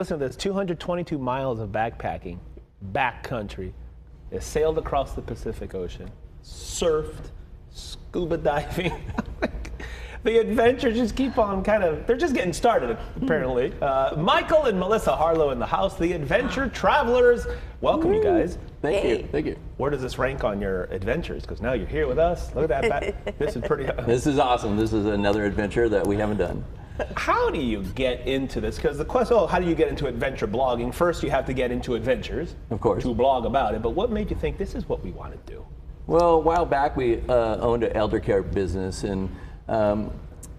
Listen to this, 222 miles of backpacking, backcountry. They sailed across the Pacific Ocean, surfed, scuba diving. The adventures just keep on they're just getting started, apparently. Michael and Melissa Harlow in the house, the Adventure Travelers. Welcome, you guys. Thank you. Thank you. Where does this rank on your adventures? Because now you're here with us. Look at that. This is pretty. This is awesome. This is another adventure that we haven't done. How do you get into this? Because the question, how do you get into adventure blogging? First, you have to get into adventures. Of course. To blog about it. But what made you think this is what we want to do? Well, a while back, we owned an elder care business, and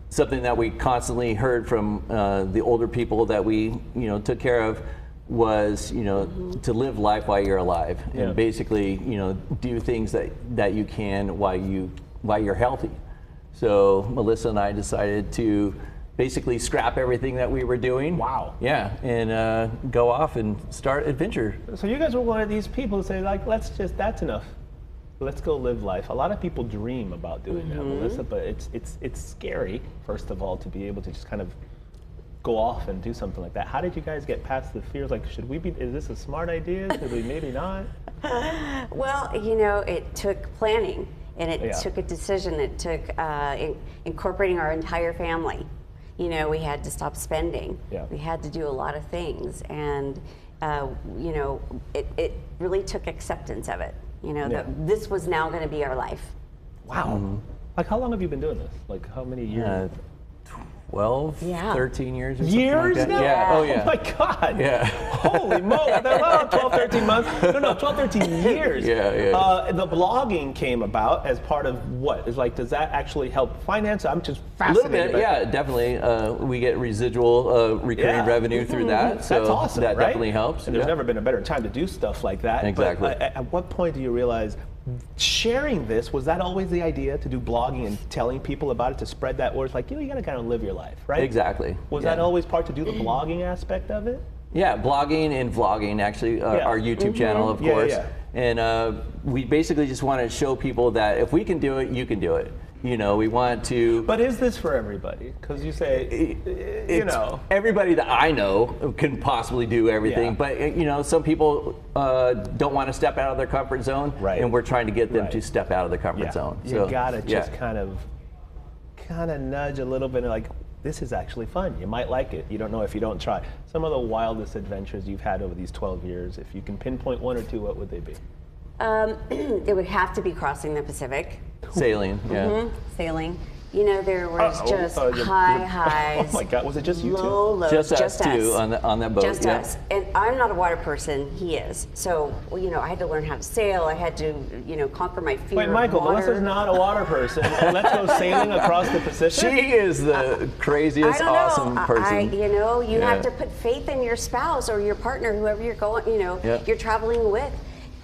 something that we constantly heard from the older people that we, took care of was, to live life while you're alive, and basically, do things that you can while you're healthy. So Melissa and I decided to basically scrap everything that we were doing. Wow. Yeah, and go off and start adventure. So you guys were one of these people who say, like, that's enough. Let's go live life. A lot of people dream about doing that, Melissa, but it's scary, first of all, to be able to just kind of go off and do something like that. How did you guys get past the fears? Like, is this a smart idea? Should we maybe not? Well, it took planning, and it took a decision. It took incorporating our entire family. We had to stop spending. Yeah. We had to do a lot of things, and it really took acceptance of it. That this was now going to be our life. Wow. Like, how long have you been doing this? Like, how many years? 12, 13 years or something Years like that. now? Yeah. Oh, yeah. Oh, my God. Yeah. Holy moly. I thought, 12, 13 months. No, 12, 13 years. Yeah. The blogging came about as part of what? Does that actually help finance? I'm just A fascinated. little bit, yeah, definitely. We get residual recurring revenue through that. So that's awesome, that right? definitely helps. And there's never been a better time to do stuff like that. Exactly. But at what point do you realize sharing this, was that always the idea, to do blogging and telling people about it, to spread that word? It's like, you got to kind of live your life, right? Exactly. Was that always part to do the blogging aspect of it? Yeah, blogging and vlogging, actually, our YouTube channel, of course. And we basically just want to show people that if we can do it, you can do it. We want to. But is this for everybody? Because you say, everybody that I know can possibly do everything. But some people don't want to step out of their comfort zone, and we're trying to get them to step out of the comfort zone. So you gotta just kind of nudge a little bit, like, this is actually fun. You might like it. You don't know if you don't try. Some of the wildest adventures you've had over these 12 years, if you can pinpoint one or two, what would they be? It would have to be crossing the Pacific. Sailing, Sailing. There was just high highs. Oh my God, was it just you low two? lows. Just us two on that boat. Just us. And I'm not a water person, he is. So, I had to learn how to sail. I had to, conquer my fear Wait, Michael, of water. Melissa's not a water person. Let's go sailing across the Pacific? She is the craziest, awesome person. You have to put faith in your spouse or your partner, whoever you're going, you're traveling with.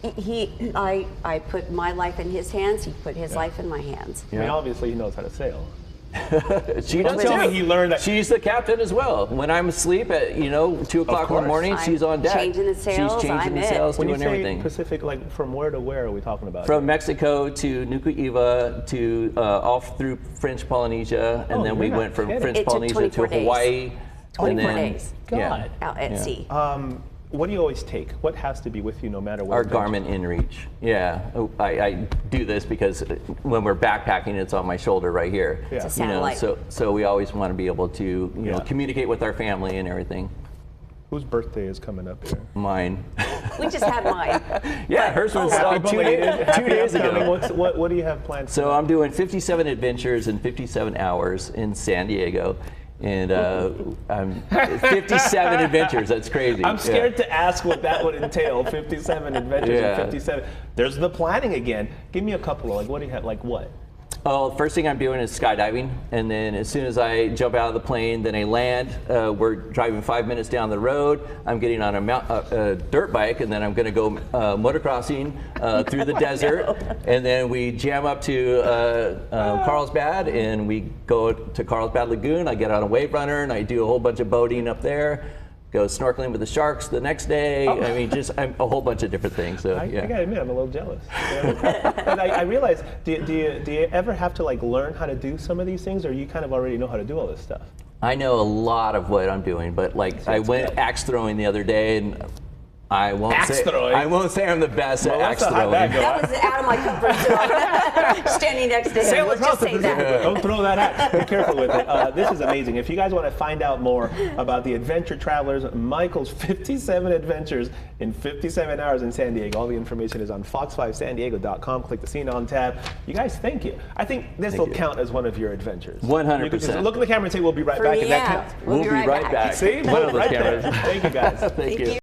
I put my life in his hands. He put his life in my hands. I mean, obviously he knows how to sail. She does tell too. me he learned that. She's the captain as well. When I'm asleep at 2 o'clock in the morning, she's on deck. Changing the sails. She's changing the sails, when doing you say everything. Pacific, like, from where to where are we talking about? From Mexico to Nuku'iva to off through French Polynesia, and then we went from French Polynesia to Hawaii. 24 days. God. Out at sea. What do you always take? What has to be with you no matter what? Our Garmin InReach. Yeah, I do this because when we're backpacking, it's on my shoulder right here. It's a satellite. So we always want to be able to communicate with our family and everything. Whose birthday is coming up here? Mine. We just had mine. Yeah, hers was two days ago. What do you have planned? So I'm doing 57 adventures in 57 hours in San Diego. And 57 adventures, that's crazy. I'm scared to ask what that would entail, 57 adventures in 57. There's the planning again. Give me a couple of, what do you have, what? Oh, first thing I'm doing is skydiving, and then as soon as I jump out of the plane, then I land. We're driving 5 minutes down the road. I'm getting on a dirt bike, and then I'm going to go motocrossing through the desert, and then we jam up to Carlsbad, and we go to Carlsbad Lagoon. I get on a wave runner, and I do a whole bunch of boating up there. Go snorkeling with the sharks the next day. I mean, just a whole bunch of different things. So, I gotta admit, I'm a little jealous. But I realize, do you ever have to learn how to do some of these things, or you kind of already know how to do all this stuff? I know a lot of what I'm doing, but like I went good. axe throwing the other day, and I won't Axe say throwing? I won't say I'm the best at axe how'd that throwing. go? That was out of my comfort zone. Standing next to him. Sail Let's across just the say that. Pacific. Don't throw that axe. Be careful with it. This is amazing. If you guys want to find out more about the Adventure Travelers, Michael's 57 adventures in 57 hours in San Diego, all the information is on fox5sandiego.com. Click the Scene On tab. You guys, thank you. I think this will count as one of your adventures. 100%. You can just look in the camera and say, we'll be right For back, me, and that yeah. counts. We'll be right back. See? One of those right cameras. there. Thank you, guys. Thank you.